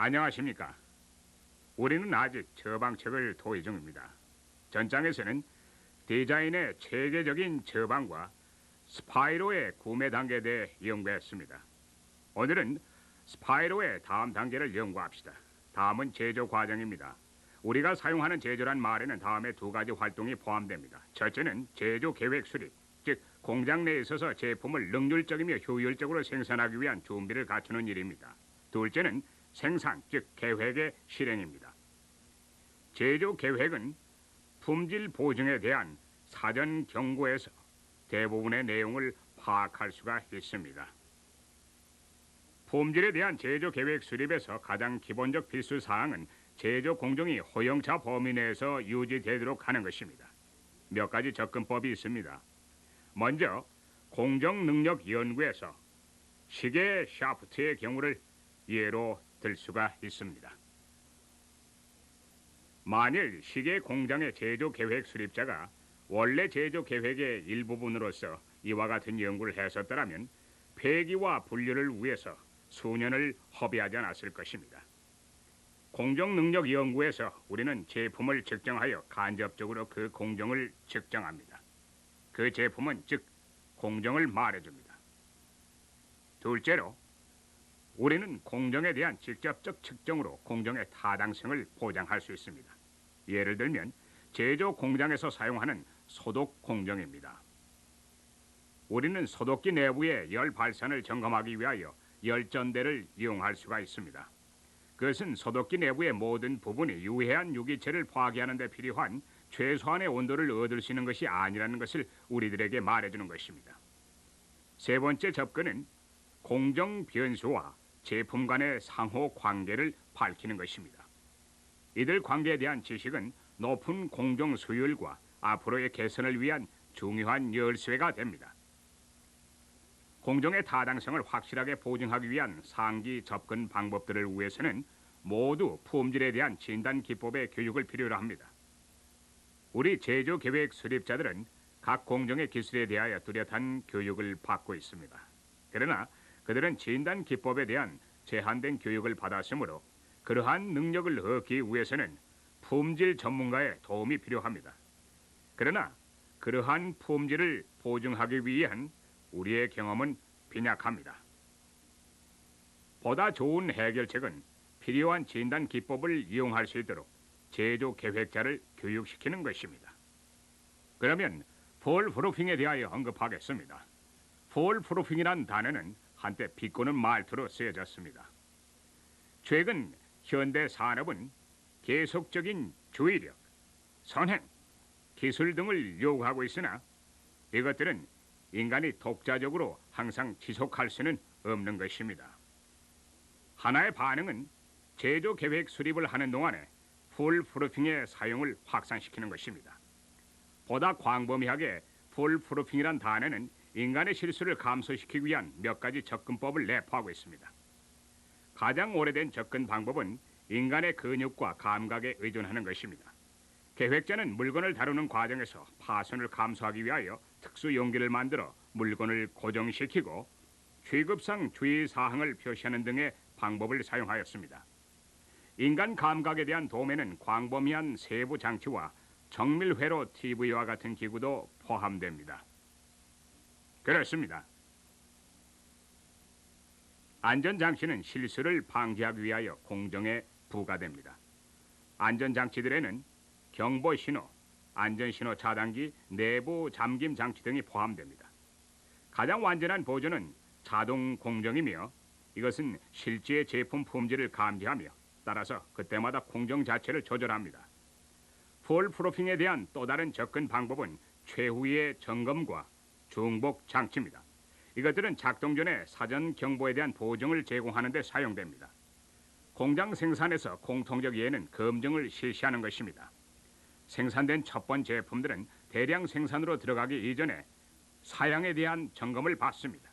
안녕하십니까. 우리는 아직 처방책을 토의 중입니다. 전장에서는 디자인의 체계적인 처방과 스파이로의 구매 단계에 대해 연구했습니다. 오늘은 스파이로의 다음 단계를 연구합시다. 다음은 제조 과정입니다. 우리가 사용하는 제조란 말에는 다음에 두 가지 활동이 포함됩니다. 첫째는 제조 계획 수립, 즉 공장 내에 있어서 제품을 능률적이며 효율적으로 생산하기 위한 준비를 갖추는 일입니다. 둘째는 생산, 즉 계획의 실행입니다. 제조 계획은 품질 보증에 대한 사전 경고에서 대부분의 내용을 파악할 수가 있습니다. 품질에 대한 제조 계획 수립에서 가장 기본적 필수 사항은 제조 공정이 허용차 범위 내에서 유지되도록 하는 것입니다. 몇 가지 접근법이 있습니다. 먼저 공정 능력 연구에서 시계 샤프트의 경우를 예로 들 수가 있습니다. 만일 시계 공장의 제조 계획 수립자가 원래 제조 계획의 일부분으로서 이와 같은 연구를 했었더라면 폐기와 분류를 위해서 수년을 허비하지 않았을 것입니다. 공정 능력 연구에서 우리는 제품을 측정하여 간접적으로 그 공정을 측정합니다. 그 제품은 즉 공정을 말해줍니다. 둘째로 우리는 공정에 대한 직접적 측정으로 공정의 타당성을 보장할 수 있습니다. 예를 들면 제조 공장에서 사용하는 소독 공정입니다. 우리는 소독기 내부의 열 발산을 점검하기 위하여 열전대를 이용할 수가 있습니다. 그것은 소독기 내부의 모든 부분이 유해한 유기체를 파괴하는 데 필요한 최소한의 온도를 얻을 수 있는 것이 아니라는 것을 우리들에게 말해주는 것입니다. 세 번째 접근은 공정 변수와 제품 간의 상호 관계를 밝히는 것입니다. 이들 관계에 대한 지식은 높은 공정 수율과 앞으로의 개선을 위한 중요한 열쇠가 됩니다. 공정의 타당성을 확실하게 보증하기 위한 상기 접근 방법들을 위해서는 모두 품질에 대한 진단 기법의 교육을 필요로 합니다. 우리 제조 계획 수립자들은 각 공정의 기술에 대하여 뚜렷한 교육을 받고 있습니다. 그러나 그들은 진단 기법에 대한 제한된 교육을 받았으므로 그러한 능력을 얻기 위해서는 품질 전문가의 도움이 필요합니다. 그러나 그러한 품질을 보증하기 위한 우리의 경험은 빈약합니다. 보다 좋은 해결책은 필요한 진단 기법을 이용할 수 있도록 제조 계획자를 교육시키는 것입니다. 그러면 폴프루핑에 대하여 언급하겠습니다. 폴프루핑이란 단어는 한때 비꼬는 말투로 쓰여졌습니다. 최근 현대 산업은 계속적인 주의력, 선행, 기술 등을 요구하고 있으나 이것들은 인간이 독자적으로 항상 지속할 수는 없는 것입니다. 하나의 반응은 제조 계획 수립을 하는 동안에 풀프루핑의 사용을 확산시키는 것입니다. 보다 광범위하게 풀프루핑이란 단어는 인간의 실수를 감소시키기 위한 몇 가지 접근법을 내포하고 있습니다. 가장 오래된 접근 방법은 인간의 근육과 감각에 의존하는 것입니다. 계획자는 물건을 다루는 과정에서 파손을 감소하기 위하여 특수 용기를 만들어 물건을 고정시키고 취급상 주의사항을 표시하는 등의 방법을 사용하였습니다. 인간 감각에 대한 도면은 광범위한 세부 장치와 정밀회로 TV와 같은 기구도 포함됩니다. 그렇습니다. 안전장치는 실수를 방지하기 위하여 공정에 부과됩니다. 안전장치들에는 경보신호, 안전신호 차단기, 내부 잠김 장치 등이 포함됩니다. 가장 완전한 보조는 자동 공정이며 이것은 실제 제품 품질을 감지하며 따라서 그때마다 공정 자체를 조절합니다. 폴프루핑에 대한 또 다른 접근 방법은 최후의 점검과 중복 장치입니다. 이것들은 작동 전에 사전 경보에 대한 보증을 제공하는 데 사용됩니다. 공장 생산에서 공통적 예는 검증을 실시하는 것입니다. 생산된 첫 번 제품들은 대량 생산으로 들어가기 이전에 사양에 대한 점검을 받습니다.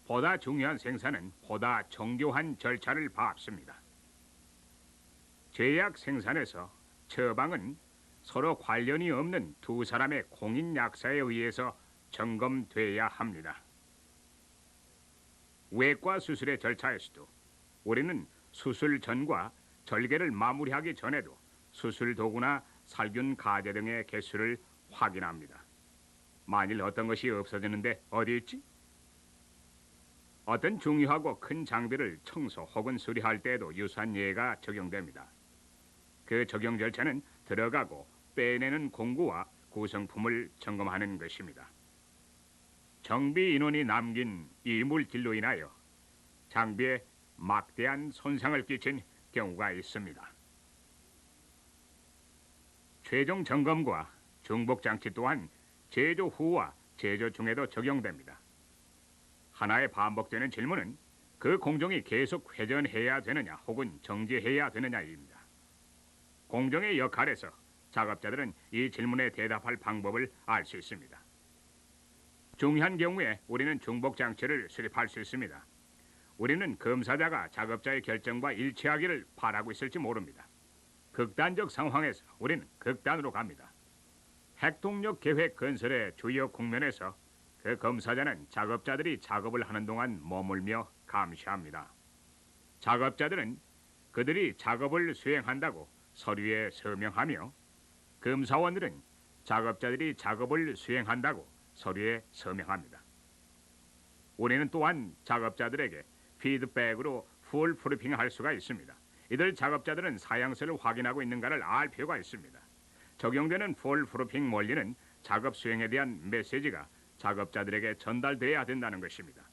보다 중요한 생산은 보다 정교한 절차를 밟습니다. 제약 생산에서 처방은 서로 관련이 없는 두 사람의 공인 약사에 의해서 점검돼야 합니다. 외과 수술의 절차에서도 우리는 수술 전과 절개를 마무리하기 전에도 수술 도구나 살균 가제 등의 개수를 확인합니다. 만일 어떤 것이 없어지는데 어디 있지? 어떤 중요하고 큰 장비를 청소 혹은 수리할 때에도 유사한 예가 적용됩니다. 그 적용 절차는 들어가고 빼내는 공구와 구성품을 점검하는 것입니다. 정비 인원이 남긴 이물질로 인하여 장비에 막대한 손상을 끼친 경우가 있습니다. 최종 점검과 중복 장치 또한 제조 후와 제조 중에도 적용됩니다. 하나의 반복되는 질문은 그 공정이 계속 회전해야 되느냐 혹은 정지해야 되느냐입니다. 공정의 역할에서 작업자들은 이 질문에 대답할 방법을 알 수 있습니다. 중요한 경우에 우리는 중복 장치를 수립할 수 있습니다. 우리는 검사자가 작업자의 결정과 일치하기를 바라고 있을지 모릅니다. 극단적 상황에서 우리는 극단으로 갑니다. 핵동력 계획 건설의 주요 국면에서 그 검사자는 작업자들이 작업을 하는 동안 머물며 감시합니다. 작업자들은 그들이 작업을 수행한다고 서류에 서명하며 검사원들은 작업자들이 작업을 수행한다고 서류에 서명합니다. 우리는 또한 작업자들에게 피드백으로 풀 프리핑할 수가 있습니다. 이들 작업자들은 사양서를 확인하고 있는가를 알 필요가 있습니다. 적용되는 풀 프리핑 원리는 작업 수행에 대한 메시지가 작업자들에게 전달돼야 된다는 것입니다.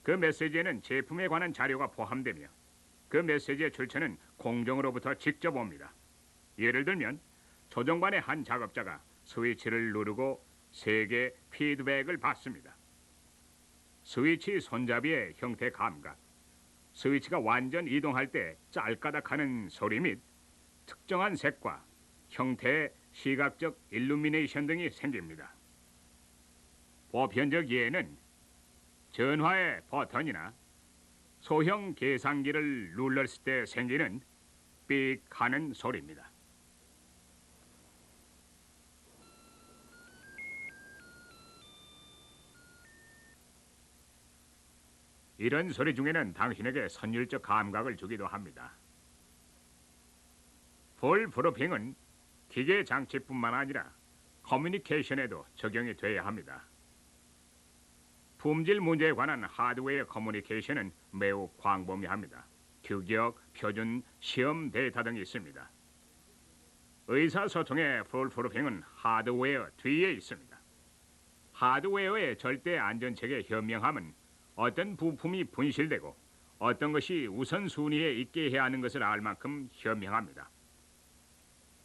그 메시지에는 제품에 관한 자료가 포함되며 그 메시지의 출처는 공정으로부터 직접 옵니다. 예를 들면 조종반의 한 작업자가 스위치를 누르고 3개 피드백을 받습니다. 스위치 손잡이의 형태 감각, 스위치가 완전 이동할 때 짤까닥하는 소리 및 특정한 색과 형태의 시각적 일루미네이션 등이 생깁니다. 보편적 예는 전화의 버튼이나 소형 계산기를 눌렀을 때 생기는 삑 하는 소리입니다. 이런 소리 중에는 당신에게 선율적 감각을 주기도 합니다. 풀 프로핑은 기계 장치뿐만 아니라 커뮤니케이션에도 적용이 돼야 합니다. 품질 문제에 관한 하드웨어 커뮤니케이션은 매우 광범위합니다. 규격, 표준, 시험 데이터 등이 있습니다. 의사소통의 풀 프로핑은 하드웨어 뒤에 있습니다. 하드웨어의 절대 안전체계 현명함은 어떤 부품이 분실되고 어떤 것이 우선순위에 있게 해야 하는 것을 알 만큼 현명합니다.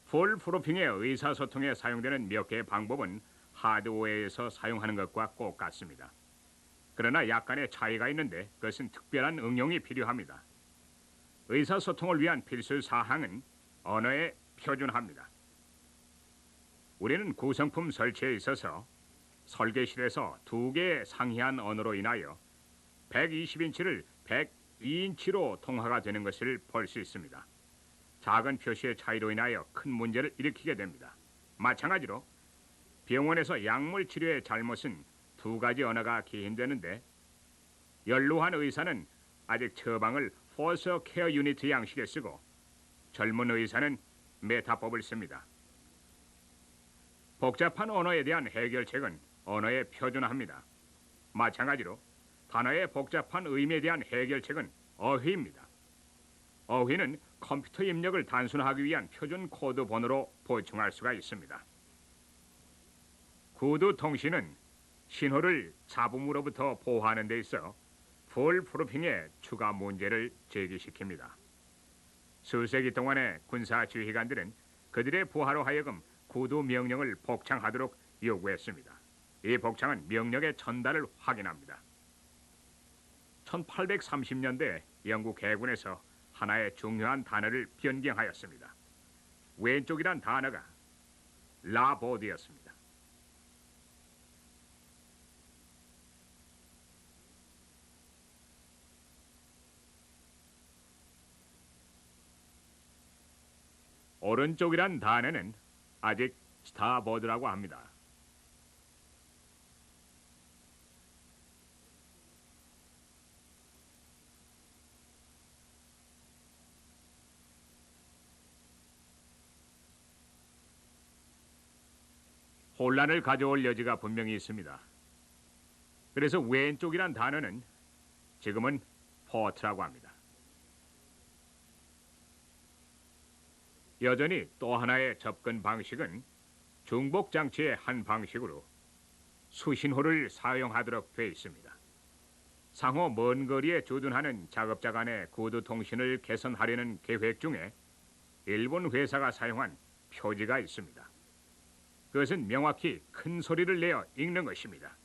풀 프로핑의 의사소통에 사용되는 몇 개의 방법은 하드웨어에서 사용하는 것과 꼭 같습니다. 그러나 약간의 차이가 있는데 그것은 특별한 응용이 필요합니다. 의사소통을 위한 필수 사항은 언어의 표준화입니다. 우리는 구성품 설치에 있어서 설계실에서 2개의 상이한 언어로 인하여 120인치를 102인치로 통화가 되는 것을 볼 수 있습니다. 작은 표시의 차이로 인하여 큰 문제를 일으키게 됩니다. 마찬가지로 병원에서 약물 치료의 잘못은 2가지 언어가 기인되는데 연로한 의사는 아직 처방을 포서 케어 유니트 양식에 쓰고 젊은 의사는 메타법을 씁니다. 복잡한 언어에 대한 해결책은 언어의 표준화입니다. 마찬가지로 단어의 복잡한 의미에 대한 해결책은 어휘입니다. 어휘는 컴퓨터 입력을 단순화하기 위한 표준 코드 번호로 보충할 수가 있습니다. 구두 통신은 신호를 잡음으로부터 보호하는 데 있어 풀 프루핑의 추가 문제를 제기시킵니다. 수세기 동안의 군사 지휘관들은 그들의 부하로 하여금 구두 명령을 복창하도록 요구했습니다. 이 복창은 명령의 전달을 확인합니다. 1830년대 영국 해군에서 하나의 중요한 단어를 변경하였습니다. 왼쪽이란 단어가 라보드였습니다. 오른쪽이란 단어는 아직 스타보드라고 합니다. 혼란을 가져올 여지가 분명히 있습니다. 그래서 왼쪽이란 단어는 지금은 포트라고 합니다. 여전히 또 하나의 접근 방식은 중복 장치의 한 방식으로 수신호를 사용하도록 되어 있습니다. 상호 먼 거리에 주둔하는 작업자 간의 구두 통신을 개선하려는 계획 중에 일본 회사가 사용한 표지가 있습니다. 그것은 명확히 큰 소리를 내어 읽는 것입니다.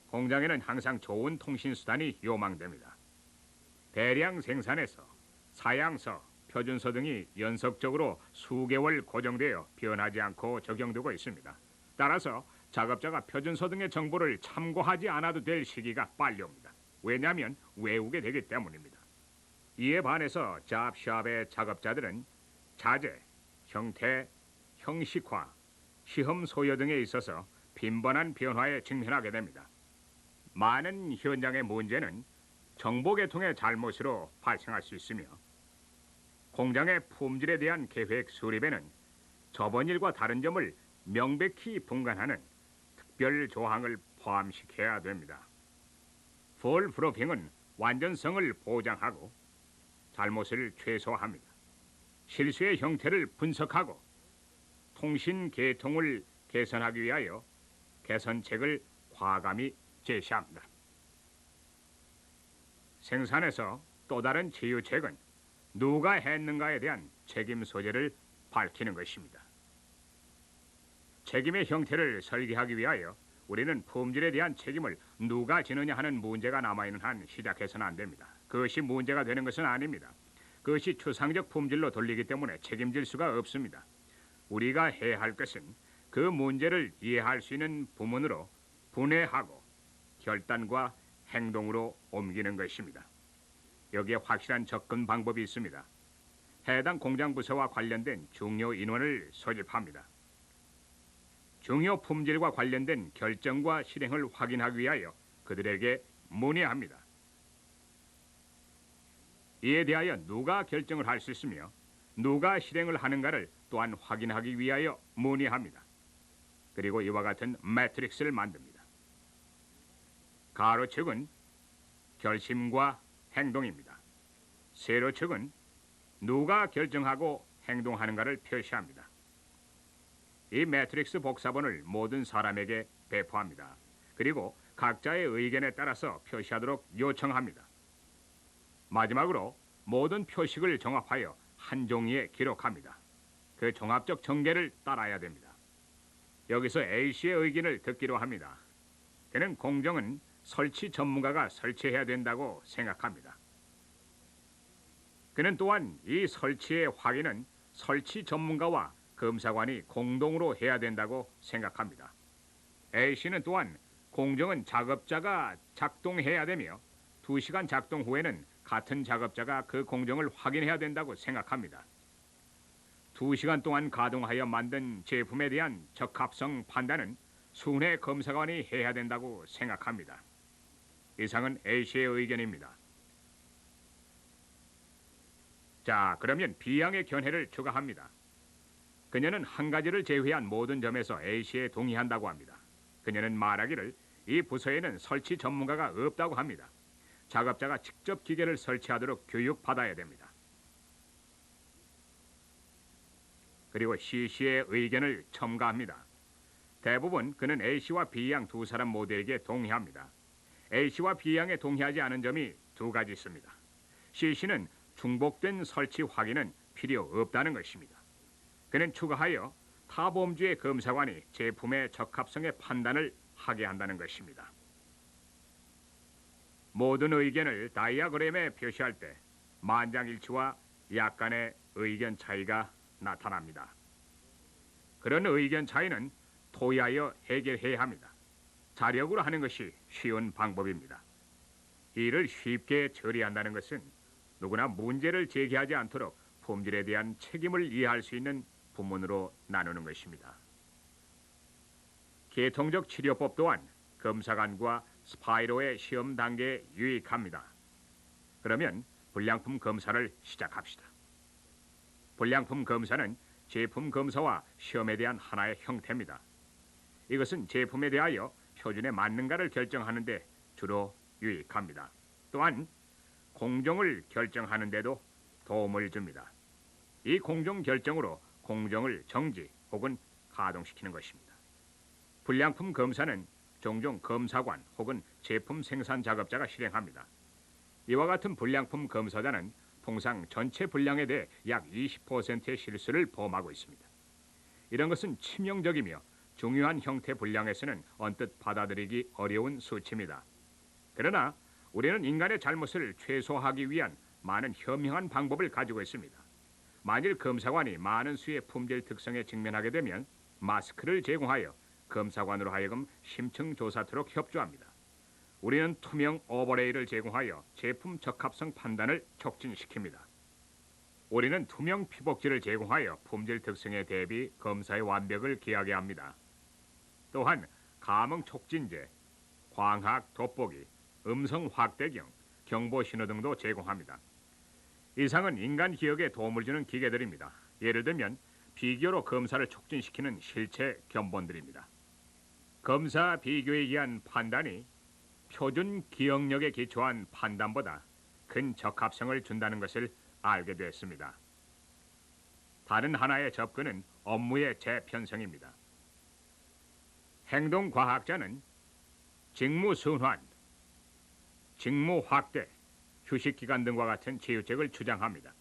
공장에는 항상 좋은 통신 수단이 요망됩니다. 대량 생산에서 사양서, 표준서 등이 연속적으로 수개월 고정되어 변하지 않고 적용되고 있습니다. 따라서 작업자가 표준서 등의 정보를 참고하지 않아도 될 시기가 빨리 옵니다. 왜냐하면 외우게 되기 때문입니다. 이에 반해서 잡샵의 작업자들은 자재, 형태, 형식화, 시험 소요 등에 있어서 빈번한 변화에 직면하게 됩니다. 많은 현장의 문제는 정보 계통의 잘못으로 발생할 수 있으며 공장의 품질에 대한 계획 수립에는 저번 일과 다른 점을 명백히 분간하는 특별 조항을 포함시켜야 됩니다. 풀 프로핑은 완전성을 보장하고 잘못을 최소화합니다. 실수의 형태를 분석하고 통신 계통을 개선하기 위하여 개선책을 과감히 제시합니다. 생산에서 또 다른 치유책은 누가 했는가에 대한 책임 소재를 밝히는 것입니다. 책임의 형태를 설계하기 위하여 우리는 품질에 대한 책임을 누가 지느냐 하는 문제가 남아있는 한 시작해서는 안 됩니다. 그것이 문제가 되는 것은 아닙니다. 그것이 추상적 품질로 돌리기 때문에 책임질 수가 없습니다. 우리가 해야 할 것은 그 문제를 이해할 수 있는 부문으로 분해하고 결단과 행동으로 옮기는 것입니다. 여기에 확실한 접근 방법이 있습니다. 해당 공장 부서와 관련된 중요 인원을 소집합니다. 중요 품질과 관련된 결정과 실행을 확인하기 위하여 그들에게 문의합니다. 이에 대하여 누가 결정을 할 수 있으며 누가 실행을 하는가를 또한 확인하기 위하여 문의합니다. 그리고 이와 같은 매트릭스를 만듭니다. 가로축은 결심과 행동입니다. 세로축은 누가 결정하고 행동하는가를 표시합니다. 이 매트릭스 복사본을 모든 사람에게 배포합니다. 그리고 각자의 의견에 따라서 표시하도록 요청합니다. 마지막으로 모든 표식을 종합하여 한 종이에 기록합니다. 그 종합적 전개를 따라야 됩니다. 여기서 A씨의 의견을 듣기로 합니다. 그는 공정은 설치 전문가가 설치해야 된다고 생각합니다. 그는 또한 이 설치의 확인은 설치 전문가와 검사관이 공동으로 해야 된다고 생각합니다. A씨는 또한 공정은 작업자가 작동해야 되며 2시간 작동 후에는 같은 작업자가 그 공정을 확인해야 된다고 생각합니다. 2시간 동안 가동하여 만든 제품에 대한 적합성 판단은 순회 검사관이 해야 된다고 생각합니다. 이상은 A씨의 의견입니다. 자, 그러면 B양의 견해를 추가합니다. 그녀는 한 가지를 제외한 모든 점에서 A씨에 동의한다고 합니다. 그녀는 말하기를 이 부서에는 설치 전문가가 없다고 합니다. 작업자가 직접 기계를 설치하도록 교육받아야 됩니다. 그리고 C씨의 의견을 첨가합니다. 대부분 그는 A씨와 B양 두 사람 모두에게 동의합니다. A씨와 B양에 동의하지 않은 점이 두 가지 있습니다. C씨는 중복된 설치 확인은 필요 없다는 것입니다. 그는 추가하여 타범주의 검사관이 제품의 적합성의 판단을 하게 한다는 것입니다. 모든 의견을 다이아그램에 표시할 때 만장일치와 약간의 의견 차이가 나타납니다. 그런 의견 차이는 토의하여 해결해야 합니다. 자력으로 하는 것이 쉬운 방법입니다. 이를 쉽게 처리한다는 것은 누구나 문제를 제기하지 않도록 품질에 대한 책임을 이해할 수 있는 부문으로 나누는 것입니다. 계통적 치료법 또한 검사관과 스파이로의 시험 단계에 유익합니다. 그러면 불량품 검사를 시작합시다. 불량품 검사는 제품 검사와 시험에 대한 하나의 형태입니다. 이것은 제품에 대하여 표준에 맞는가를 결정하는 데 주로 유익합니다. 또한 공정을 결정하는 데도 도움을 줍니다. 이 공정 결정으로 공정을 정지 혹은 가동시키는 것입니다. 불량품 검사는 종종 검사관 혹은 제품 생산 작업자가 실행합니다. 이와 같은 불량품 검사자는 통상 전체 불량에 대해 약 20%의 실수를 범하고 있습니다. 이런 것은 치명적이며 중요한 형태 불량에서는 언뜻 받아들이기 어려운 수치입니다. 그러나 우리는 인간의 잘못을 최소화하기 위한 많은 현명한 방법을 가지고 있습니다. 만일 검사관이 많은 수의 품질 특성에 직면하게 되면 마스크를 제공하여 검사관으로 하여금 심층 조사토록 협조합니다. 우리는 투명 오버레이를 제공하여 제품 적합성 판단을 촉진시킵니다. 우리는 투명 피복지를 제공하여 품질 특성에 대비 검사의 완벽을 기하게 합니다. 또한 감응 촉진제, 광학 돋보기, 음성 확대경, 경보 신호 등도 제공합니다. 이상은 인간 기억에 도움을 주는 기계들입니다. 예를 들면 비교로 검사를 촉진시키는 실체 견본들입니다. 검사 비교에 의한 판단이 표준 기억력에 기초한 판단보다 큰 적합성을 준다는 것을 알게 됐습니다. 다른 하나의 접근은 업무의 재편성입니다. 행동과학자는 직무 순환, 직무 확대, 휴식기간 등과 같은 치유책을 주장합니다.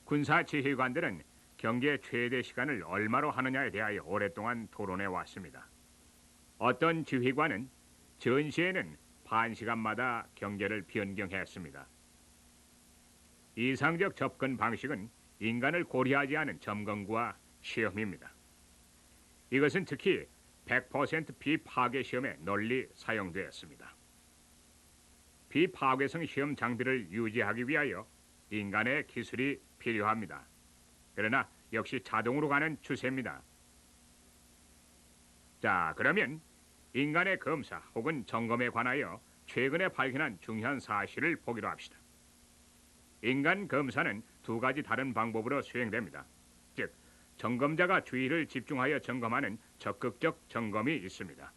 군사 지휘관들은 경계 최대 시간을 얼마로 하느냐에 대하여 오랫동안 토론해 왔습니다. 어떤 지휘관은 전시에는 반 시간마다 경계를 변경했습니다. 이상적 접근 방식은 인간을 고려하지 않은 점검과 시험입니다. 이것은 특히 100% 비파괴 시험에 널리 사용되었습니다. 비파괴성 시험 장비를 유지하기 위하여 인간의 기술이 필요합니다. 그러나 역시 자동으로 가는 추세입니다. 자, 그러면 인간의 검사 혹은 점검에 관하여 최근에 발견한 중요한 사실을 보기로 합시다. 인간 검사는 두 가지 다른 방법으로 수행됩니다. 즉, 점검자가 주의를 집중하여 점검하는 적극적 점검이 있습니다.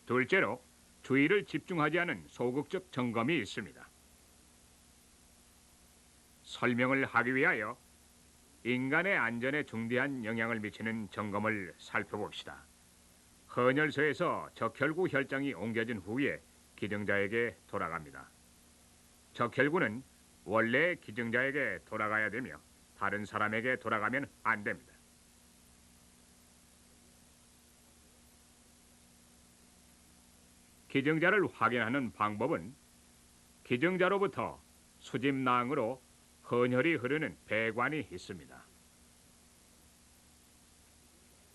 둘째로, 주의를 집중하지 않은 소극적 점검이 있습니다. 설명을 하기 위하여 인간의 안전에 중대한 영향을 미치는 점검을 살펴봅시다. 헌혈소에서 적혈구 혈장이 옮겨진 후에 기증자에게 돌아갑니다. 적혈구는 원래 기증자에게 돌아가야 되며 다른 사람에게 돌아가면 안 됩니다. 기증자를 확인하는 방법은 기증자로부터 수집낭으로 헌혈이 흐르는 배관이 있습니다.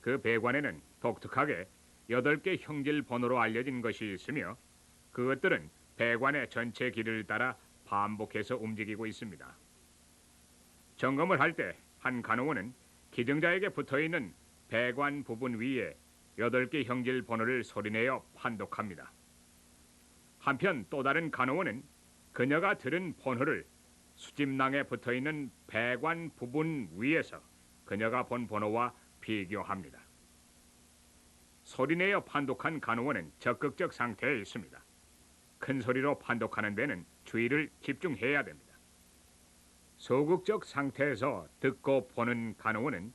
그 배관에는 독특하게 8개 형질 번호로 알려진 것이 있으며 그것들은 배관의 전체 길이를 따라 반복해서 움직이고 있습니다. 점검을 할 때 한 간호원은 기증자에게 붙어있는 배관 부분 위에 8개 형질 번호를 소리내어 판독합니다. 한편 또 다른 간호원은 그녀가 들은 번호를 수집낭에 붙어있는 배관 부분 위에서 그녀가 본 번호와 비교합니다. 소리내어 판독한 간호원은 적극적 상태에 있습니다. 큰 소리로 판독하는 데는 주의를 집중해야 됩니다. 소극적 상태에서 듣고 보는 간호원은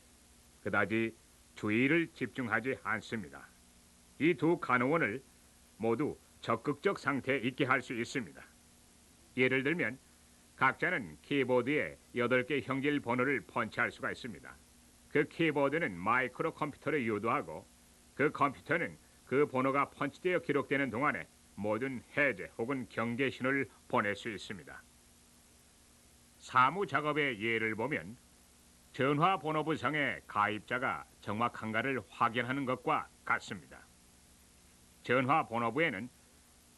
그다지 주의를 집중하지 않습니다. 이 두 간호원을 모두 적극적 상태에 있게 할 수 있습니다. 예를 들면 각자는 키보드에 8개 형질 번호를 펀치할 수가 있습니다. 그 키보드는 마이크로 컴퓨터를 유도하고 그 컴퓨터는 그 번호가 펀치되어 기록되는 동안에 모든 해제 혹은 경계 신호를 보낼 수 있습니다. 사무 작업의 예를 보면 전화번호부상의 가입자가 정확한가를 확인하는 것과 같습니다. 전화번호부에는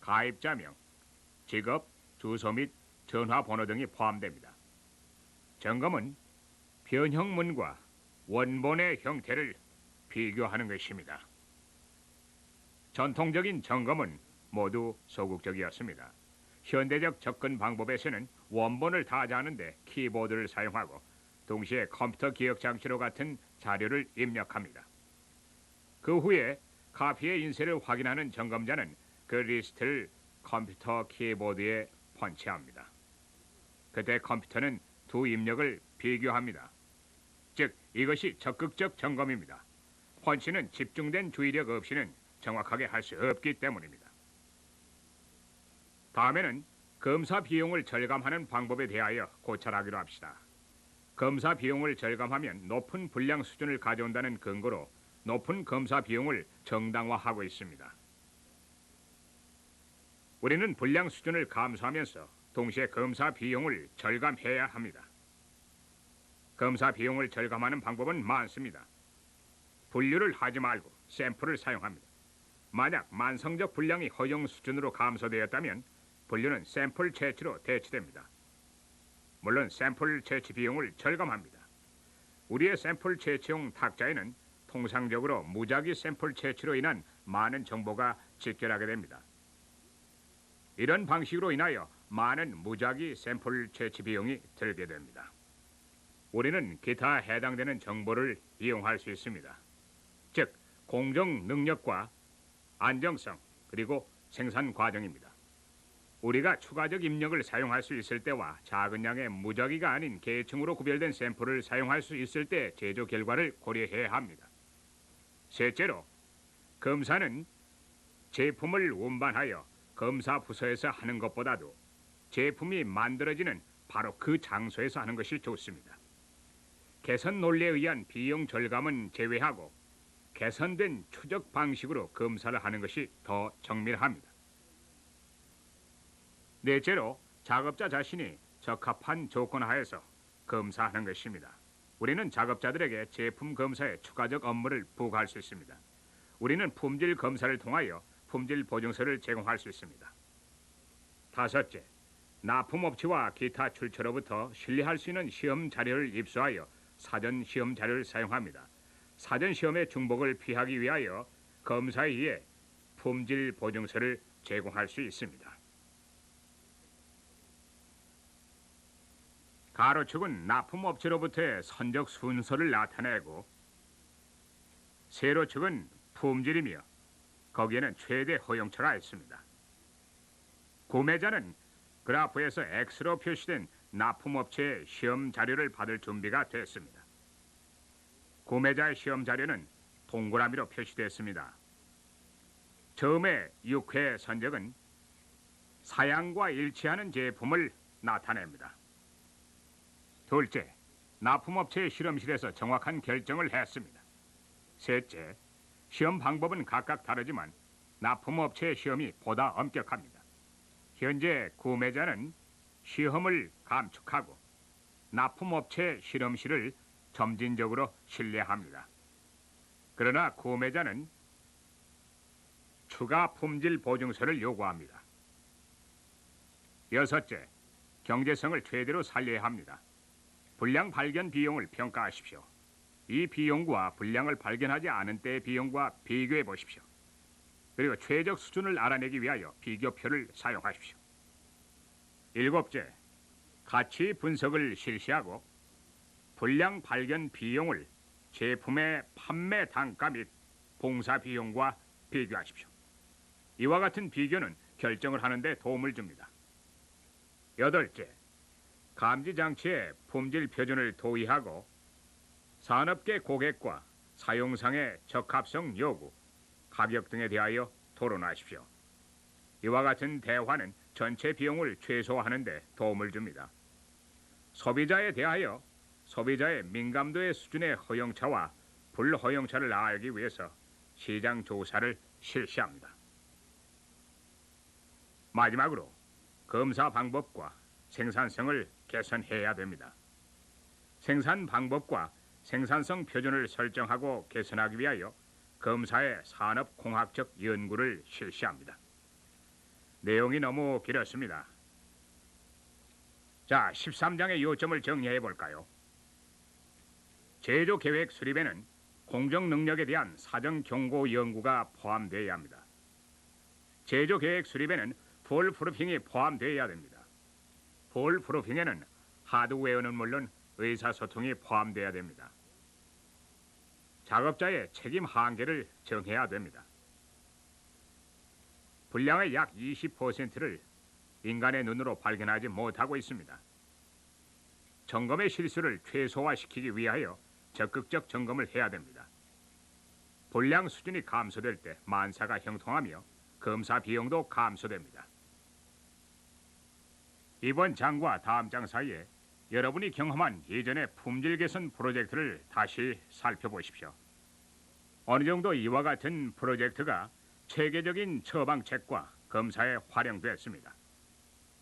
가입자명, 직업, 주소 및 전화번호 등이 포함됩니다. 점검은 변형문과 원본의 형태를 비교하는 것입니다. 전통적인 점검은 모두 소극적이었습니다. 현대적 접근 방법에서는 원본을 타자하는데 키보드를 사용하고 동시에 컴퓨터 기억 장치로 같은 자료를 입력합니다. 그 후에 카피의 인쇄를 확인하는 점검자는 그 리스트를 컴퓨터 키보드에 펀치합니다. 그때 컴퓨터는 두 입력을 비교합니다. 즉, 이것이 적극적 점검입니다. 펀치는 집중된 주의력 없이는 정확하게 할 수 없기 때문입니다. 다음에는 검사 비용을 절감하는 방법에 대하여 고찰하기로 합시다. 검사 비용을 절감하면 높은 분량 수준을 가져온다는 근거로 높은 검사 비용을 정당화하고 있습니다. 우리는 분량 수준을 감소하면서 동시에 검사 비용을 절감해야 합니다. 검사 비용을 절감하는 방법은 많습니다. 분류를 하지 말고 샘플을 사용합니다. 만약 만성적 분량이 허용 수준으로 감소되었다면 분류는 샘플 채취로 대체됩니다. 물론 샘플 채취 비용을 절감합니다. 우리의 샘플 채취용 탁자에는 통상적으로 무작위 샘플 채취로 인한 많은 정보가 집결하게 됩니다. 이런 방식으로 인하여 많은 무작위 샘플 채취 비용이 들게 됩니다. 우리는 기타 해당되는 정보를 이용할 수 있습니다. 즉, 공정 능력과 안정성 그리고 생산 과정입니다. 우리가 추가적 입력을 사용할 수 있을 때와 작은 양의 무작위가 아닌 계층으로 구별된 샘플을 사용할 수 있을 때 제조 결과를 고려해야 합니다. 셋째로, 검사는 제품을 운반하여 검사 부서에서 하는 것보다도 제품이 만들어지는 바로 그 장소에서 하는 것이 좋습니다. 개선 논리에 의한 비용 절감은 제외하고 개선된 추적 방식으로 검사를 하는 것이 더 정밀합니다. 넷째로, 작업자 자신이 적합한 조건 하에서 검사하는 것입니다. 우리는 작업자들에게 제품 검사에 추가적 업무를 부과할 수 있습니다. 우리는 품질 검사를 통하여 품질 보증서를 제공할 수 있습니다. 다섯째, 납품업체와 기타 출처로부터 신뢰할 수 있는 시험 자료를 입수하여 사전 시험 자료를 사용합니다. 사전 시험의 중복을 피하기 위하여 검사에 의해 품질 보증서를 제공할 수 있습니다. 가로축은 납품업체로부터의 선적 순서를 나타내고 세로축은 품질이며 거기에는 최대 허용처가 있습니다. 구매자는 그래프에서 X로 표시된 납품업체의 시험 자료를 받을 준비가 됐습니다. 구매자의 시험 자료는 동그라미로 표시됐습니다. 처음에 6회 선적은 사양과 일치하는 제품을 나타냅니다. 둘째, 납품업체의 실험실에서 정확한 결정을 했습니다. 셋째, 시험 방법은 각각 다르지만 납품업체의 시험이 보다 엄격합니다. 현재 구매자는 시험을 감축하고 납품업체 실험실을 점진적으로 신뢰합니다. 그러나 구매자는 추가 품질 보증서를 요구합니다. 여섯째, 경제성을 최대로 살려야 합니다. 불량 발견 비용을 평가하십시오. 이 비용과 불량을 발견하지 않은 때의 비용과 비교해 보십시오. 그리고 최적 수준을 알아내기 위하여 비교표를 사용하십시오. 일곱째, 가치 분석을 실시하고 불량 발견 비용을 제품의 판매 단가 및 봉사 비용과 비교하십시오. 이와 같은 비교는 결정을 하는 데 도움을 줍니다. 여덟째, 감지 장치의 품질 표준을 도입하고 산업계 고객과 사용상의 적합성 요구, 가격 등에 대하여 토론하십시오. 이와 같은 대화는 전체 비용을 최소화하는 데 도움을 줍니다. 소비자에 대하여 소비자의 민감도의 수준의 허용차와 불허용차를 알기 위해서 시장 조사를 실시합니다. 마지막으로 검사 방법과 생산성을 개선해야 됩니다. 생산 방법과 생산성 표준을 설정하고 개선하기 위하여 검사의 산업공학적 연구를 실시합니다. 내용이 너무 길었습니다. 자, 13장의 요점을 정리해 볼까요? 제조계획 수립에는 공정능력에 대한 사전 경고 연구가 포함되어야 합니다. 제조계획 수립에는 풀프루핑이 포함되어야 됩니다. 풀프루핑에는 하드웨어는 물론 의사소통이 포함되어야 됩니다. 작업자의 책임 한계를 정해야 됩니다. 분량의 약 20%를 인간의 눈으로 발견하지 못하고 있습니다. 점검의 실수를 최소화시키기 위하여 적극적 점검을 해야 됩니다. 분량 수준이 감소될 때 만사가 형통하며 검사 비용도 감소됩니다. 이번 장과 다음 장 사이에 여러분이 경험한 예전의 품질 개선 프로젝트를 다시 살펴보십시오. 어느 정도 이와 같은 프로젝트가 체계적인 처방책과 검사에 활용됐습니다.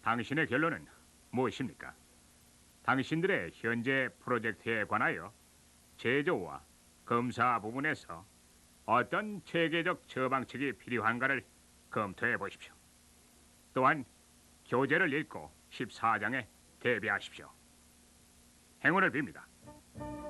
당신의 결론은 무엇입니까? 당신들의 현재 프로젝트에 관하여 제조와 검사 부분에서 어떤 체계적 처방책이 필요한가를 검토해 보십시오. 또한 교재를 읽고 14장에 대비하십시오. 행운을 빕니다.